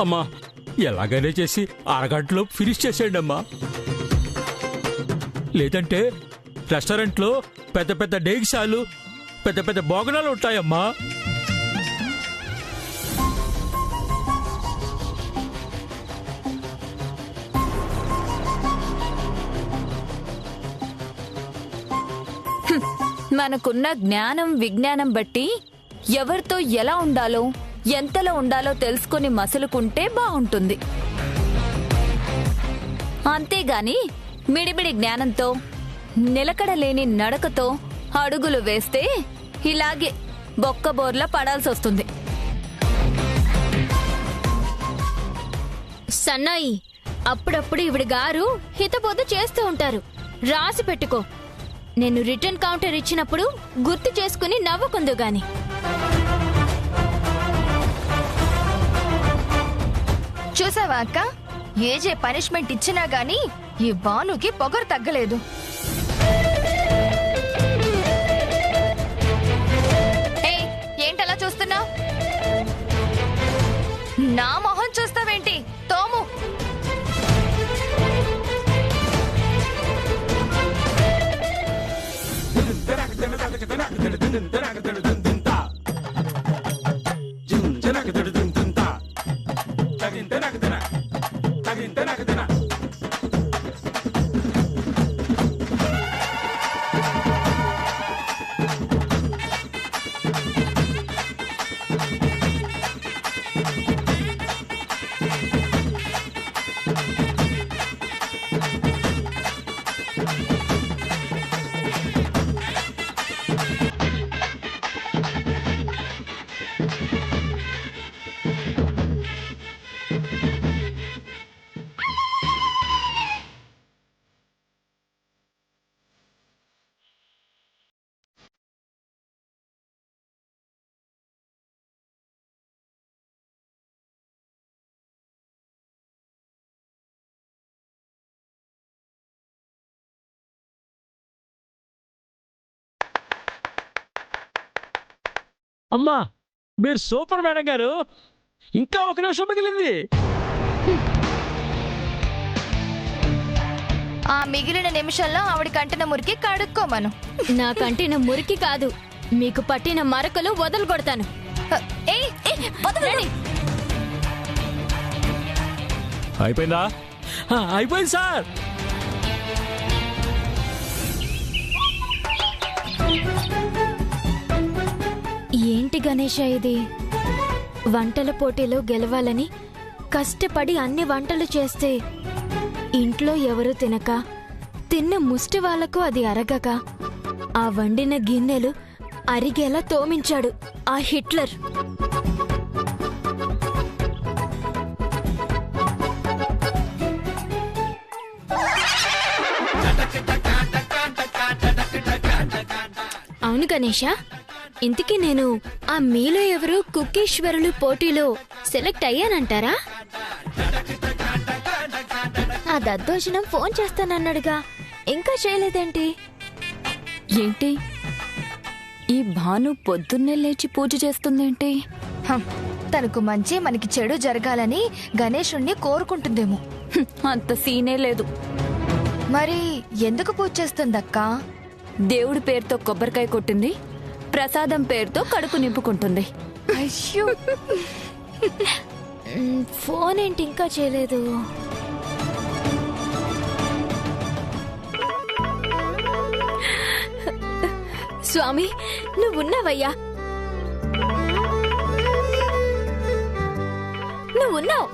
అమ్మా ఎలాగైనా చేసి అరగంటలో ఫినిష్ చేసేయండి అమ్మా, లేదంటే రెస్టారెంట్లో పెద్ద పెద్ద డేగిసాలు పెద్ద పెద్ద భోగనాలు ఉంటాయమ్మా. మనకున్న జ్ఞానం విజ్ఞానం బట్టి ఎవరితో ఎలా ఉండాలో ఎంతలో ఉండాలో తెలుసుకుని మసులుకుంటే బాగుంటుంది. అంతేగాని మిడిమిడి జ్ఞానంతో నిలకడలేని నడకతో అడుగులు వేస్తే ఇలాగే బొక్కబోర్లా పడాల్సి వస్తుంది. సన్నాయి, అప్పుడప్పుడు ఇవిడి గారు హితబోధ చేస్తూ ఉంటారు. రాసి పెట్టుకో. నేను రిటర్న్ కౌంటర్ ఇచ్చినప్పుడు గుర్తు చేసుకుని నవ్వుకుందు గాని. చూసావా అక్క, ఏజే పనిష్మెంట్ ఇచ్చినా గానీ ఈ భానుకి పొగరు తగ్గలేదు. ఏంటలా చూస్తున్నావు? నా మొహం చూస్తావేంటి? తోము. అమ్మా మీరు సూపర్ మేడం గారు, ఇంకా ఒక నిమిషం మిగిలింది. ఆ మిగిలిన నిమిషంలో ఆవిడ కంటిన మురికి కడుక్కోమను. నా కంటిన మురికి కాదు, మీకు పట్టిన మరకలు వదలగొడతాను. అయిపోయిందా? అయిపోయింది సార్. ఏంటి గణేష ఇది? వంటల పోటీలో గెలవాలని కష్టపడి అన్ని వంటలు చేస్తే ఇంట్లో ఎవరు తినక, తిన్న ముష్టి వాళ్లకు అది అరగక, ఆ వండిన గిన్నెలు అరిగేలా తోమించాడు ఆ హిట్లర్. అవును గణేష, ఇంతకీ నేను ఆ మీలో ఎవరు కుక్కీశ్వరులు పోటీలో సెలెక్ట్ అయ్యానంటారా? ఆ దద్దోజనం ఫోన్ చేస్తానన్నాడుగా, ఇంకా చేయలేదేంటి? ఏంటి ఈ భాను పొద్దున్నే లేచి పూజ చేస్తుందేంటి? తనకు మంచి మనకి చెడు జరగాలని గణేశుణ్ణి కోరుకుంటుందేమో. అంత సీనే లేదు. మరి ఎందుకు పూజ చేస్తుందక్కా? దేవుడి పేరుతో కొబ్బరికాయ కొట్టింది, ప్రసాదం పేరుతో కడుపు నింపుకుంటుంది. అయ్యో, ఫోన్ ఏంటి ఇంకా చేయలేదు? స్వామి నువ్వున్నావయ్యా, నువ్వున్నావు.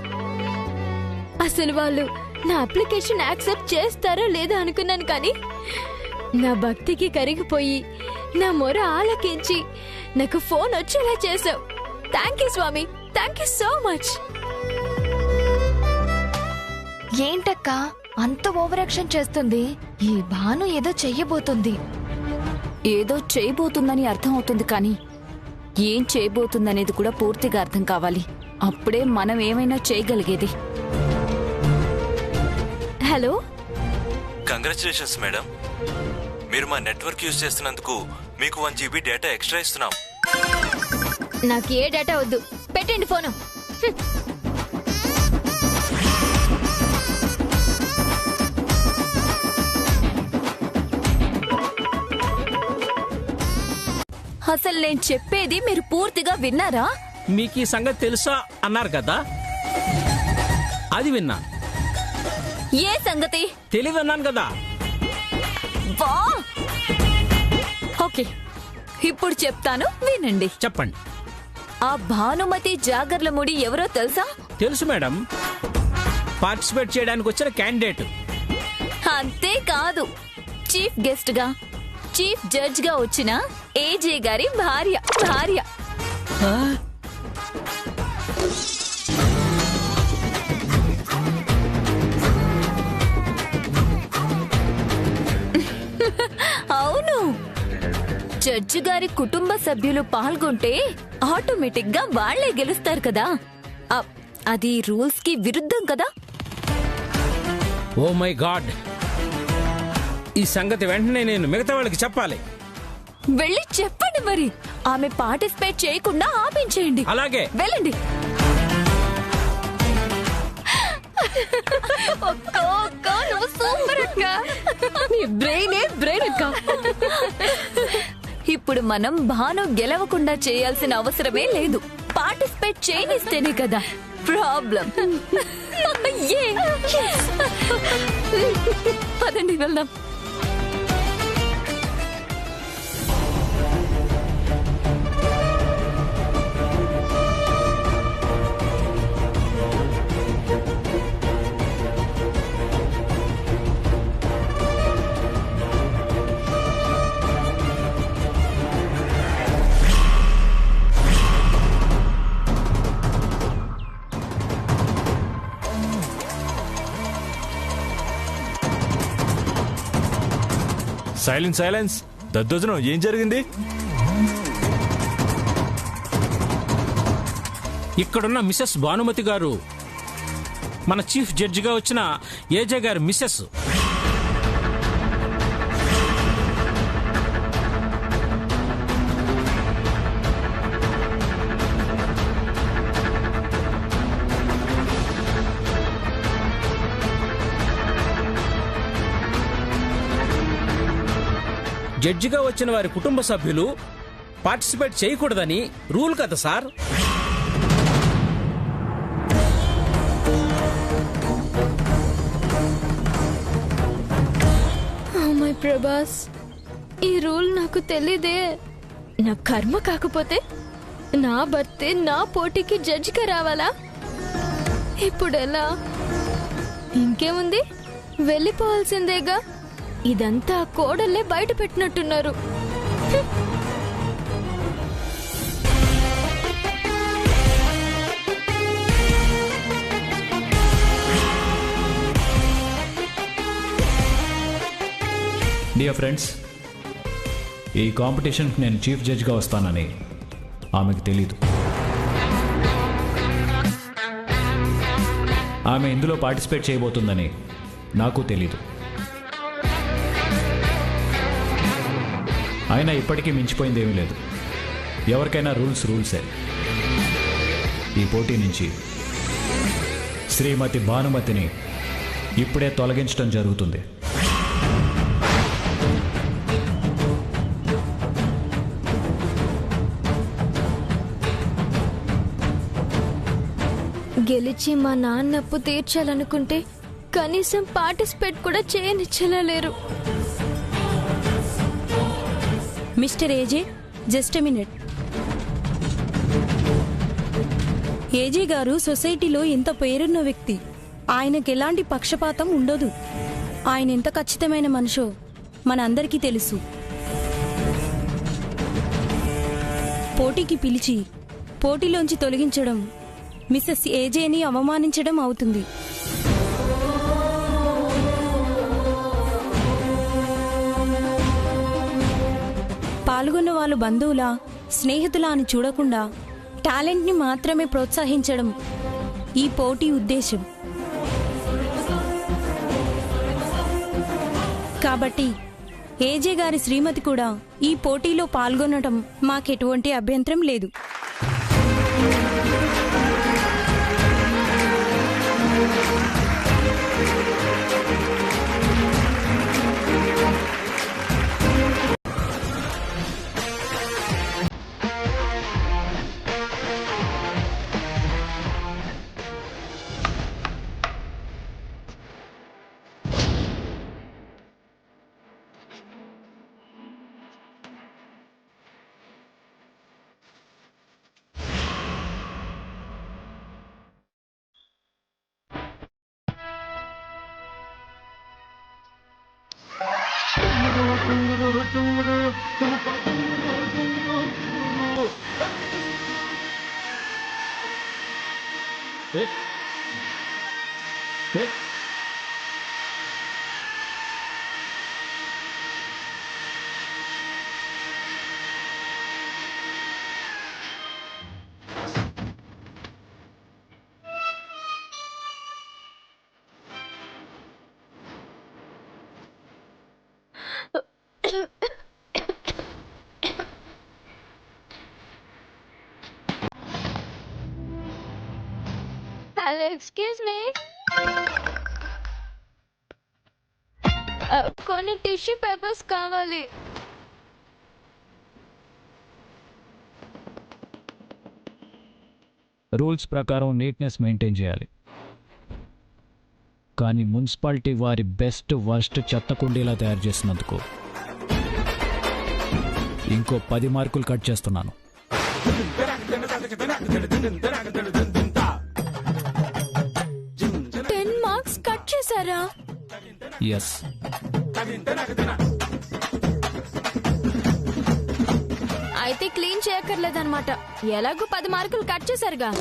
అసలు వాళ్ళు నా అప్లికేషన్ యాక్సెప్ట్ చేస్తారో లేదో అనుకున్నాను, కానీ నా భక్తికి కరిగిపోయి నా మొర ఆలకించి నాకు ఫోన్ వచ్చేలా చేసావు. థ్యాంక్ యూ స్వామి, థ్యాంక్ యూ సో మచ్. ఏంటక్క అంత ఓవర్ యాక్షన్ చేస్తుంది? ఈ భాను ఏదో చెయ్యబోతుంది. ఏదో చేయబోతుందని అర్థం అవుతుంది, కానీ ఏం చేయబోతుందనేది కూడా పూర్తిగా అర్థం కావాలి. అప్పుడే మనం ఏమైనా చేయగలిగేది. హలో, కంగ్రాచులేషన్స్ మేడం, మీరు మా నెట్వర్క్ యూజ్ చేస్తున్నందుకు మీకు 1 GB డేటా ఎక్స్ట్రా ఇస్తున్నాం. నాకు ఏ డేటా వద్దు, పెట్టండి ఫోను. అసలు నేను చెప్పేది మీరు పూర్తిగా విన్నారా? మీకు ఈ సంగతి తెలుసా అన్నారు కదా, అది విన్నా. ఏ సంగతి? తెలియదన్నాను కదా. వా! ఓకే, ఇప్పుడు చెప్తాను, వినండి. చెప్పండి. ఆ భానుమతి జాగర్లముడి ఎవరో తెలుసా? తెలుసు మేడం, పార్టిసిపేట్ చేయడానికి వచ్చిన క్యాండిడేట్. అంతేకాదు, చీఫ్ గెస్ట్ గా, చీఫ్ జడ్జ్ గా వచ్చిన ఏజే గారి భార్య. అవును, జడ్జి గారి కుటుంబ సభ్యులు పాల్గొంటే ఆటోమేటిక్ గా వాళ్లే గెలుస్తారు కదా. అది రూల్స్ కి విరుద్ధం కదా. ఓ మై గాడ్, ఈ సంగతి వెంటనే నేను మిగతా వాళ్ళకి చెప్పాలి. వెళ్ళి చెప్పండి మరి. ఆమె పార్టిసిపేట్ చేయకుండా ఆపించేయండి. అలాగే, వెళ్ళండి. నువ్వు సూపర్ అక్క. నీ బ్రెయిన్ అక్క. ఇప్పుడు మనం భాను గెలవకుండా చేయాల్సిన అవసరమే లేదు. పార్టిసిపేట్ చేయనిస్తేనే కదా ప్రాబ్లం. పదండి వెళ్దాం. సైలెన్స్. దద్దోజనం, ఏం జరిగింది? ఇక్కడున్న మిసెస్ భానుమతి గారు మన చీఫ్ జడ్జిగా వచ్చిన ఏజే గారి మిసెస్. జడ్జిగా వచ్చిన వారి కుటుంబ సభ్యులు పార్టిసిపేట్ చేయకూడదని రూల్ కదా సార్. మై ప్రభాస్, ఈ రూల్ నాకు తెలీదే. నా కర్మ కాకపోతే నా భర్తే నా పోటీకి జడ్జిగా రావాలా? ఇప్పుడెలా? ఇంకేముంది, వెళ్ళిపోవాల్సిందేగా. ఇదంతా కోడల్లే బయట పెట్టినట్టున్నారు. డియర్ ఫ్రెండ్స్, ఈ కాంపిటీషన్కి నేను చీఫ్ జడ్జ్గా వస్తానని ఆమెకు తెలీదు. ఆమె ఇందులో పార్టిసిపేట్ చేయబోతుందని నాకు తెలీదు. అయినా ఇప్పటికీ మించిపోయింది ఏమీ లేదు. ఎవరికైనా రూల్సే. ఈ పోటీ నుంచి శ్రీమతి భానుమతిని ఇప్పుడే తొలగించడం జరుగుతుంది. గెలిచి మా నాన్న అప్పు తీర్చాలనుకుంటే కనీసం పార్టిసిపేట్ కూడా చేయనిచ్చేలా లేరు. Mister AJ, just a minute. AJ garu సొసైటీలో ఎంత పేరున్న వ్యక్తి. ఆయనకు ఎలాంటి పక్షపాతం ఉండదు. ఆయన ఎంత ఖచ్చితమైన మనిషో మన అందరికీ తెలుసు. పోటీకి పిలిచి పోటీలోంచి తొలగించడం మిసెస్ ఏజేని అవమానించడం అవుతుంది. పాల్గొన్న వాళ్ళు బంధువులా, స్నేహితులా అని చూడకుండా టాలెంట్ని మాత్రమే ప్రోత్సహించడం ఈ పోటీ ఉద్దేశం. కాబట్టి ఏజే గారి శ్రీమతి కూడా ఈ పోటీలో పాల్గొనడం మాకెటువంటి అభ్యంతరం లేదు. Hello, excuse me. కొన్ని టిష్యూ పేపర్స్ కావాలి. రూల్స్ ప్రకారం నీట్నెస్ మెయింటైన్ చేయాలి, కానీ మున్సిపాలిటీ వారి బెస్ట్ వర్స్ట్ చెత్త కుండీలా తయారు చేసినందుకు ఇంకో 10 మార్కులు కట్ చేస్తున్నాను. మార్క్స్ కట్ చేశారా? ఎస్. అయితే క్లీన్ చేయక్కర్లేదన్నమాట. ఎలాగో 10 మార్కులు కట్ చేశారుగా.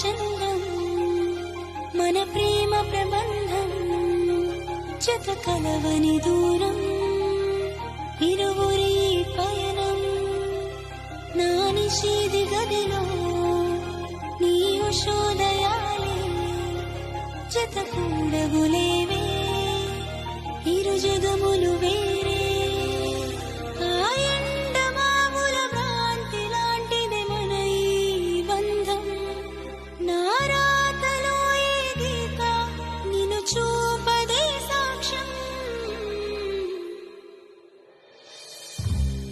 చందం మన ప్రేమ ప్రబంధం జత కలవని దూరం ఇరువురి పయనం నా నిషేధి గదిలో నీ ఉషోదయాలే జత కూడగులేవే ఇరు జగములు వేరే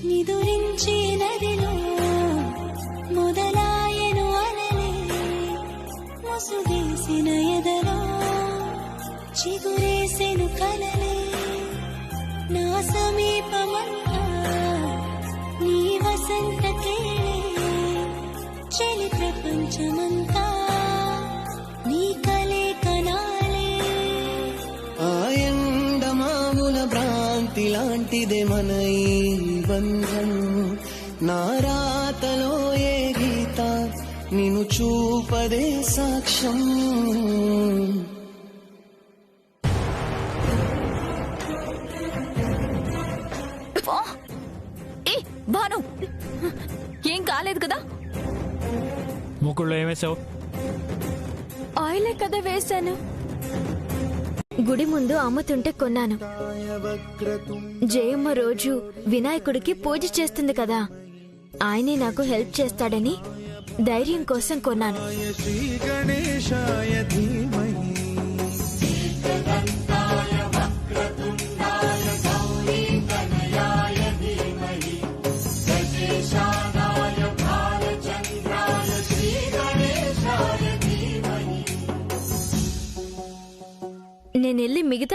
నిదురించే నదిలో మొదలాయను అలలే ముసుగేసిన ఎదలో చిగురేసెను కలలే నా సమీపమంతా నీ వసంత కేళే చలి ప్రపంచమంతా నీ కలే కనాలే ఆ ఎండమావుల భ్రాంతి లాంటిదే మన ఈ బంధం నా రాతలో ఏ గీత నిన్ను చూపదే సాక్ష్యం భాను ఏం కాలేదు కదా ముక్కుల్లో ఏమేసావు ఆయిలే కదా వేశాను గుడి ముందు అమ్ముతుంటే కొన్నాను జయమ్మ రోజు వినాయకుడికి పూజ చేస్తుంది కదా ఆయనే నాకు హెల్ప్ చేస్తాడని ధైర్యం కోసం కొన్నాను శ్రీ గణేశాయ ధీమహి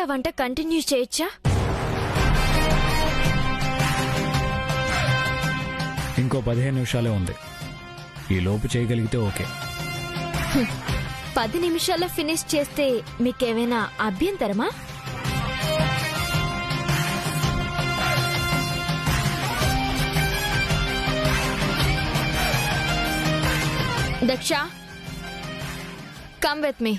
మిగతా వంట కంటిన్యూ చేయొచ్చా? ఇంకో 15 నిమిషాలే ఉంది. ఈ లోపు చేయగలిగితే ఓకే. 10 నిమిషాల్లో ఫినిష్ చేస్తే మీకేమైనా అభ్యంతరమా? Daksha, come with me.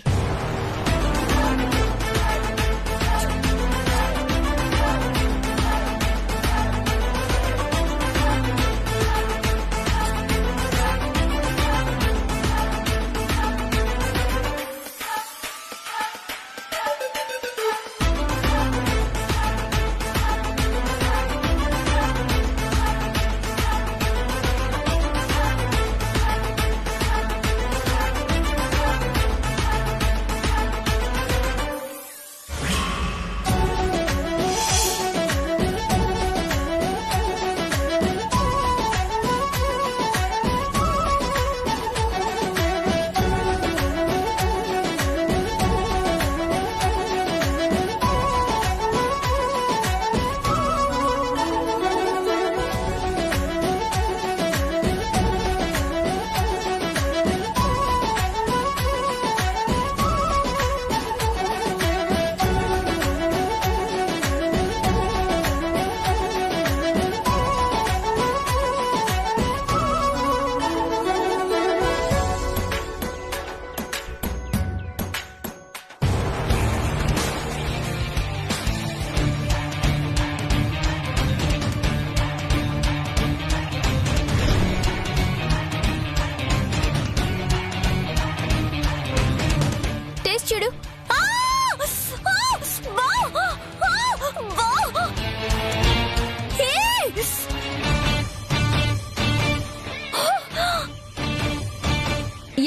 చూడు.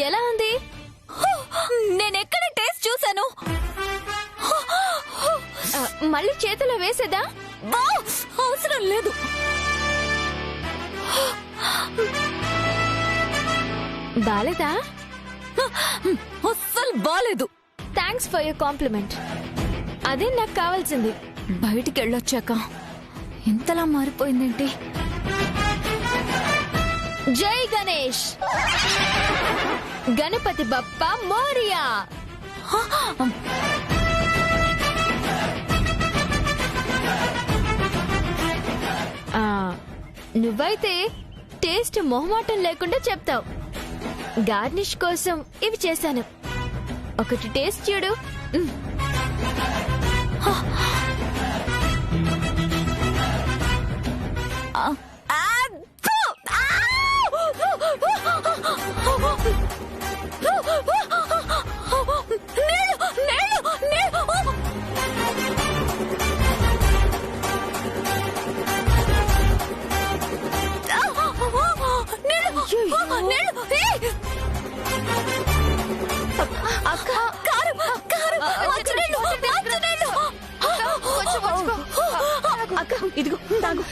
ఎలా ఉంది? నేనెక్కడ టేస్ట్ చూసాను. మళ్ళీ చేతిలో వేసేదా? అవసరం లేదు. బాలేదా? అస్సలు బాలేదు. Thanks for your compliment. అదే నాకు కావాల్సింది. బయటికి వెళ్ళొచ్చాక ఇంతలా మారిపోయిందేంటి? జై గణేష్, గణపతి బప్పా మోరియా. నువ్వైతే టేస్ట్ మొహమాటం లేకుండా చెప్తావు. గార్నిష్ కోసం ఇవి చేశాను. ఒకటి టేస్ట్ చూడు. ఇదిగో తాగు.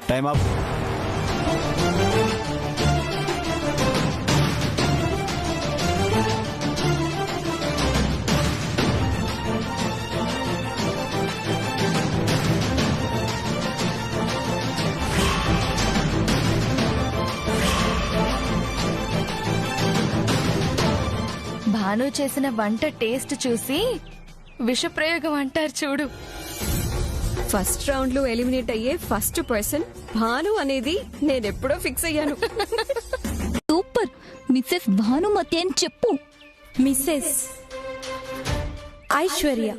Time up. భాను చేసిన వంట టేస్ట్ చూసి విషప్రయోగం అంటారు చూడు. ఫస్ట్ రౌండ్ లో ఎలిమినేట్ అయ్యే ఫస్ట్ పర్సన్ భాను అనేది నేనెప్పుడో ఫిక్స్ అయ్యాను. సూపర్. మిస్సెస్ భానుమతి అని చెప్పు. మిస్సెస్ ఐశ్వర్య.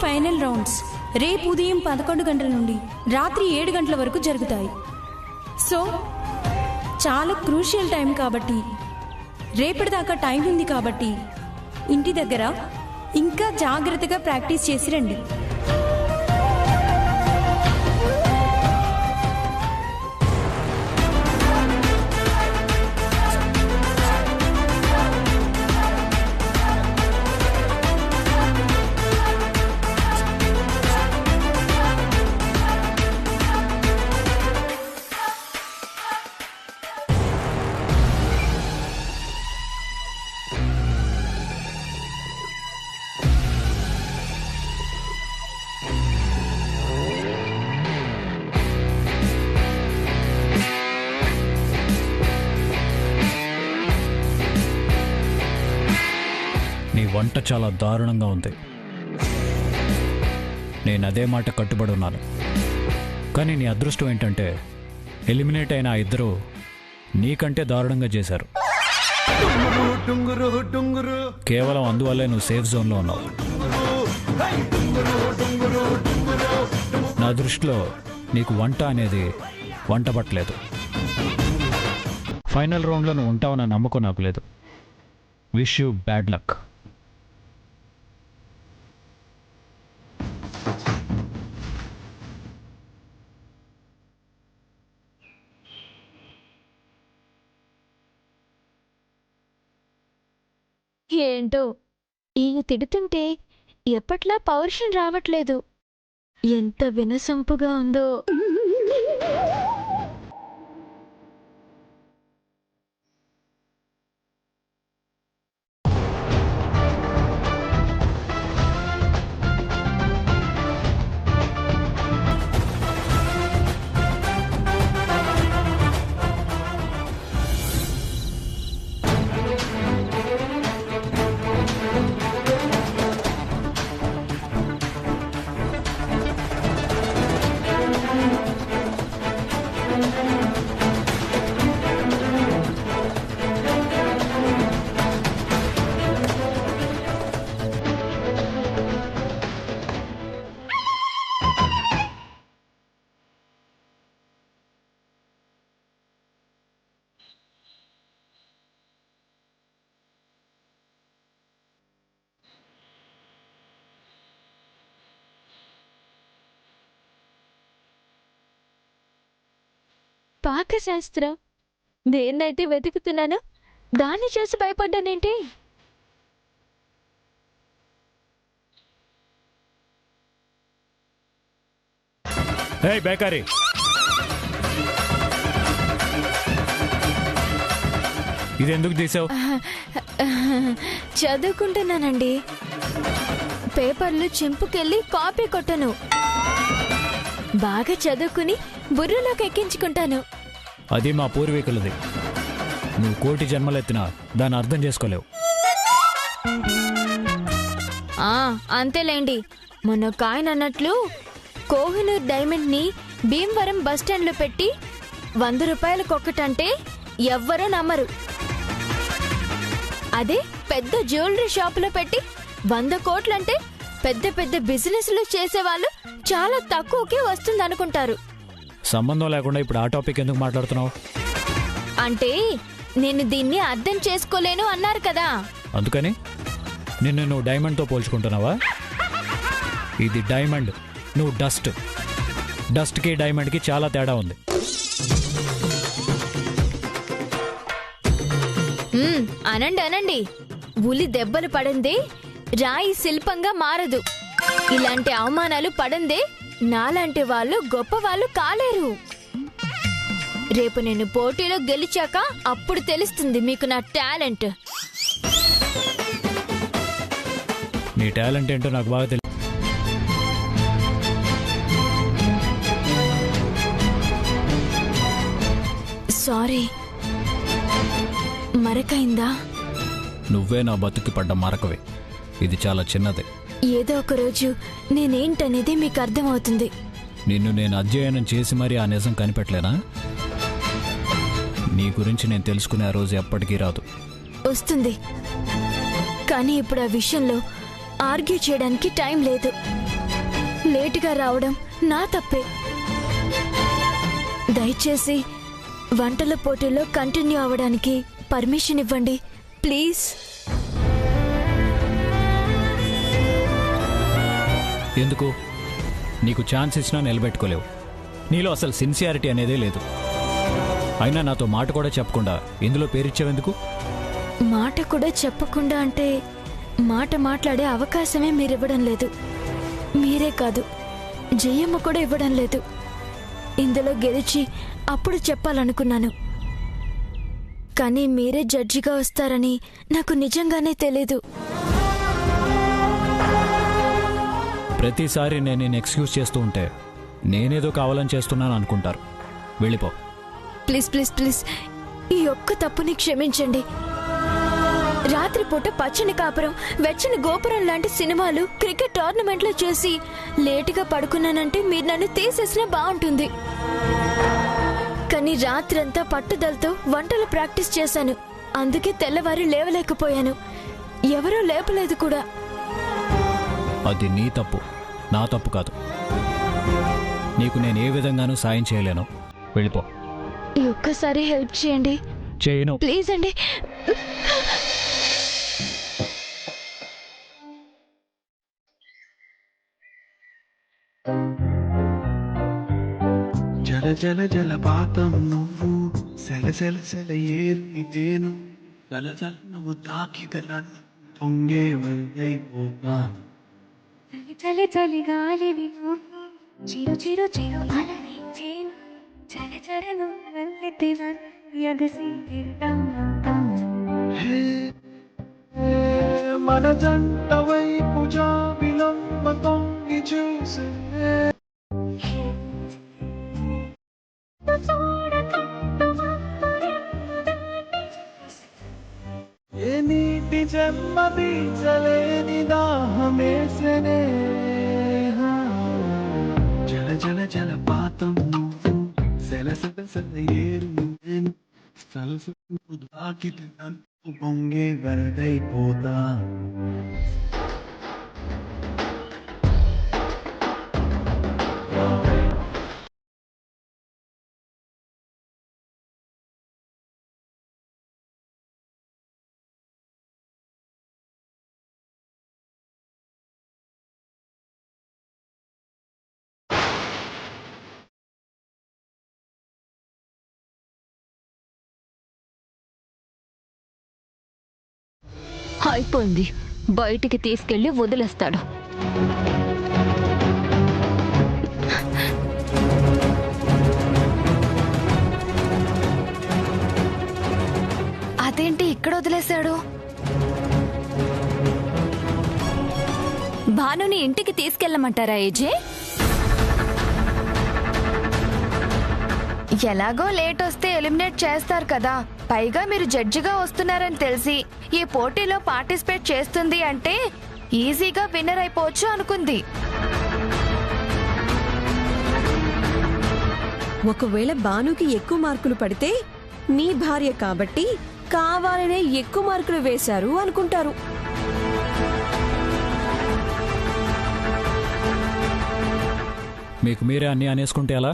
ఫైనల్ రౌండ్స్ రేపు ఉదయం 11 గంటల నుండి రాత్రి 7 గంటల వరకు జరుగుతాయి. సో చాలా క్రూషియల్ టైం కాబట్టి, రేపటిదాకా టైం ఉంది కాబట్టి ఇంటి దగ్గర ఇంకా జాగ్రత్తగా ప్రాక్టీస్ చేసి రండి. నీ వంట చాలా దారుణంగా ఉంది. నేను అదే మాట కట్టుబడి ఉన్నాను. కానీ నీ అదృష్టం ఏంటంటే ఎలిమినేట్ అయిన ఆ ఇద్దరు నీకంటే దారుణంగా చేశారు. కేవలం అందువల్లే నువ్వు సేఫ్ జోన్లో ఉన్నావు. నా దృష్టిలో నీకు వంట అనేది వంట పట్టలేదు. ఫైనల్ రౌండ్లో నువ్వు ఉంటావన్న నమ్మకం నాకు లేదు. Wish you bad luck. ఏంటో ఈయన తిడుతుంటే ఎప్పట్లా పౌరుషం రావట్లేదు. ఎంత వినసొంపుగా ఉందో. పాకశాస్త్రం దేన్నైతే వెతుకుతున్నానో దాన్ని చేసి భయపడ్డానేంటి? హే బేకారీ, ఇది ఎందుకు తీసావు? చదువుకుంటున్నానండి. పేపర్లు చింపుకెళ్ళి కాపీ కొట్టను. బాగా చదువుకుని బుర్రలోకి ఎక్కించుకుంటాను. అది మా పూర్వీకులది. నువ్వు 1,000,000 జన్మలెత్తినా దాన్ని అర్థం చేసుకోలేవు. అంతేలేండి. మొన్న కాయన అన్నట్లు కోహినూర్ డైమండ్ ని భీమవరం బస్టాండ్ లో పెట్టి 100 రూపాయలకొకటంటే ఎవ్వరూ నమ్మరు. అదే పెద్ద జ్యువెలరీ షాపులో పెట్టి 100 కోట్లంటే పెద్ద పెద్ద బిజినెస్లు చేసేవాళ్ళు చాలా తక్కువకే వస్తుందనుకుంటారు. సంబంధం లేకుండా ఇప్పుడు ఆ టాపిక్ ఎందుకు మాట్లాడుతున్నావు? అంటే నేను దీన్ని అర్థం చేసుకోలేను అన్నారు కదా. అందుకని నిన్ను నువ్వు డైమండ్తో పోల్చుకుంటున్నావా? ఇది డైమండ్, నువ్వు డస్ట్. డస్ట్కి డైమండ్కి చాలా తేడా ఉంది. అనండి అనండి. ఉలి దెబ్బలు పడిందే రాయి శిల్పంగా మారదు. ఇలాంటి అవమానాలు పడందే నాలాంటి వాళ్ళు గొప్పవాళ్ళు కాలేరు. రేపు నేను పోటీలో గెలిచాక అప్పుడు తెలుస్తుంది మీకు నా టాలెంట్. నీ టాలెంట్ ఏంటో నాకు బాగా తెలుసు. సారీ, మరకైందా? నువ్వే నా బతుకి పడ్డ మరకవే. ఇది చాలా చిన్నదే. ఏదో ఒక రోజు నేనేంటనేది మీకు అర్థమవుతుంది. నిన్ను నేను అధ్యయనం చేసి మరీ ఆ నిజం కనిపెట్టలేనా? నీ గురించి నేను తెలుసుకునే ఆ రోజు ఎప్పటికీ రాదు. వస్తుంది. కానీ ఇప్పుడు ఆ విషయంలో ఆర్గ్యూ చేయడానికి టైం లేదు. లేటుగా రావడం నా తప్పే. దయచేసి వంటల పోటీలో కంటిన్యూ అవ్వడానికి పర్మిషన్ ఇవ్వండి ప్లీజ్. ఎందుకు? నీకు ఛాన్స్ ఇచ్చినా నిలబెట్టుకోలేవు. నీలో అసలు సిన్సియారిటీ అనేదే లేదు. అయినా నాతో మాట కూడా చెప్పకుండా ఇందులో పేరిచ్చావెందుకు? మాట కూడా చెప్పకుండా అంటే మాట మాట్లాడే అవకాశమే మీరివ్వడం లేదు. మీరే కాదు, జయమ్మ కూడా ఇవ్వడం లేదు. ఇందులో గెలిచి అప్పుడు చెప్పాలనుకున్నాను, కానీ మీరే జడ్జిగా వస్తారని నాకు నిజంగానే తెలీదు. ప్రతిసారి నేను ఎక్స్క్యూజ్ చేస్తూ ఉంటే నేనేదో కావాలని చేస్తున్నాను అనుకుంటారు. వెళ్ళిపో. ప్లీజ్ ప్లీజ్ ప్లీజ్, ఈ ఒక్క తప్పుని క్షమించండి. రాత్రిపూట పచ్చని కాపురం, వెచ్చని గోపురం లాంటి సినిమాలు, క్రికెట్ టోర్నమెంట్లో చూసి లేటుగా పడుకున్నానంటే మీరు నన్ను తీసేసినా బాగుంటుంది. కానీ రాత్రంతా పట్టుదలతో వంటలు ప్రాక్టీస్ చేశాను. అందుకే తెల్లవారి లేవలేకపోయాను. ఎవరూ లేపలేదు కూడా. అది నీ తప్పు, నా తప్పు కాదు. నీకు నేను ఏ విధంగానూ సాయం చేయలేను. వెళ్ళిపో. ఈ ఒక్కసారి హెల్ప్ చేయండి. చేయను. ప్లీజ్ అండి. జల జల జలపాతం నువ్వు, సెల సెల సెల ఏను, జల జల నువ్వు తాకిదల పొంగే వల్లైపోతా. చలి చలి గాలివి నువ్వు, చిరు చిరు చిరు అలవి చేను, చర చర నువ్వు వెళ్ళితే ఎగసి మన జంట వైపు జాబిలమ్మ తొంగి చూసే. ఏ నీటి జన్మ తీర్చలేని దాహమేసనే. జల జల జలపాతం నువ్వు, సెల సెల సెల ఏరు నేను, సలసు దాకితే నన్ను పొంగే వరదైపోతా. అయిపోయింది, బయటికి తీసుకెళ్లి వదిలేస్తాడు. అదేంటి ఇక్కడ వదిలేశాడు? భానుని ఇంటికి తీసుకెళ్ళమంటారా ఏజే? ఎలాగో లేట్ వస్తే ఎలిమినేట్ చేస్తారు కదా. పైగా మీరు జడ్జిగా వస్తున్నారని తెలిసి ఈ పోటీలో పార్టిసిపేట్ చేస్తుంది అంటే ఈజీగా విన్నర్ అయిపోవచ్చు అనుకుంది. ఒకవేళ భానుకి ఎక్కువ మార్కులు పడితే మీ భార్య కాబట్టి కావాలనే ఎక్కువ మార్కులు వేశారు అనుకుంటారు. మీకు మీరే అన్నీ అనేసుకుంటే ఎలా?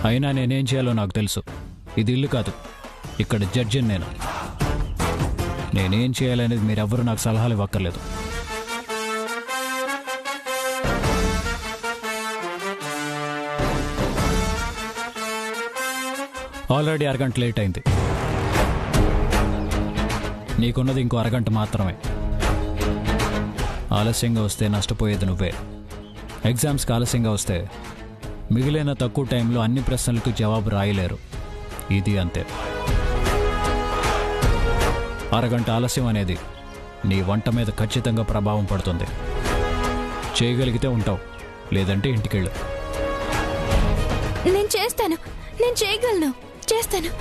అయినా నేనేం చేయాలో నాకు తెలుసు. ఇది ఇల్లు కాదు, ఇక్కడ జడ్జిని నేను. నేనేం చేయాలనేది మీరెవ్వరూ నాకు సలహాలు ఇవ్వక్కర్లేదు. ఆల్రెడీ అరగంట లేట్ అయింది. నీకున్నది ఇంకో అరగంట మాత్రమే. ఆలస్యంగా వస్తే నష్టపోయేది నువ్వే. ఎగ్జామ్స్కి ఆలస్యంగా వస్తే మిగిలిన తక్కువ టైంలో అన్ని ప్రశ్నలకు జవాబు రాయలేరు. ఇది అంతే. అరగంట ఆలస్యం అనేది నీ వంట మీద ఖచ్చితంగా ప్రభావం పడుతుంది. చేయగలిగితే ఉంటావు, లేదంటే ఇంటికెళ్ళు. నేను చేస్తాను, నేను చేయగలను, చేస్తాను.